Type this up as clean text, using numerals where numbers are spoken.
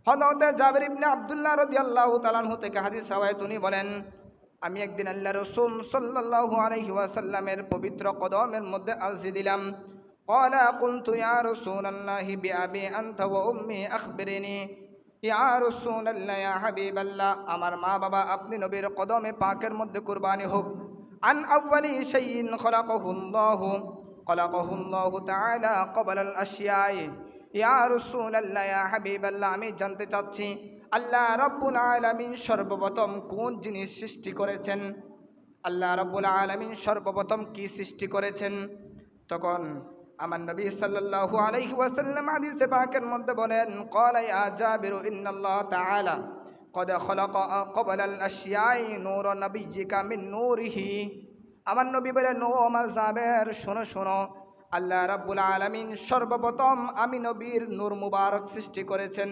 হযরত জাবির ইবনে আব্দুল্লাহ রাদিয়াল্লাহু তাআলা আনহু থেকে হাদিস রাওয়ায়াত উনি বলেন, আমি একদিন আল্লাহ রাসূল সাল্লাল্লাহু আলাইহি ওয়াসাল্লামের পবিত্র কদমের মধ্যে আরজি দিলাম। ক্বালা কুলতু ইয়া রাসূলাল্লাহি বিআবি আনতা ওয়া উম্মি আখবিরনি। ইয়া রাসূলাল্লাহ, ইয়া হাবিবাল্লাহ, আমার মা বাবা আপনি নবীর কদমে পাকের মধ্যে কুরবানি হোক। আন আউয়ালি শাইইন খলাকাহুল্লাহু তাআলা ক্বাবলা আল আশিয়াই। ইয়া রাসূলাল্লাহ, ইয়া হাবিবাল্লাহ, আমি জানতে চাচ্ছি আল্লাহ রাব্বুল আলামিন সর্বপ্রথম কোন জিনিস সৃষ্টি করেছেন? আল্লাহ রাব্বুল আলামিন সর্বপ্রথম কি সৃষ্টি করেছেন? তখন আমার নবী সাল্লাল্লাহু আলাইহি ওয়াসাল্লাম হাদিসে পাকের মধ্যে বলেন, ক্বালা ইয়া জাবির ইন্নাল্লাহ তাআলা ক্বাদ খলাকা ক্বাবলা আল আশিয়াই নূর নাবিয়্যিকা মিন নূরিহি। আমার নবী বলেন, ও আমার জাবের, শোনো শোনো, আল্লাহ রাব্বুল আলামিন সর্বপ্রথম আমি নবীর নূর মুবারক সৃষ্টি করেছেন।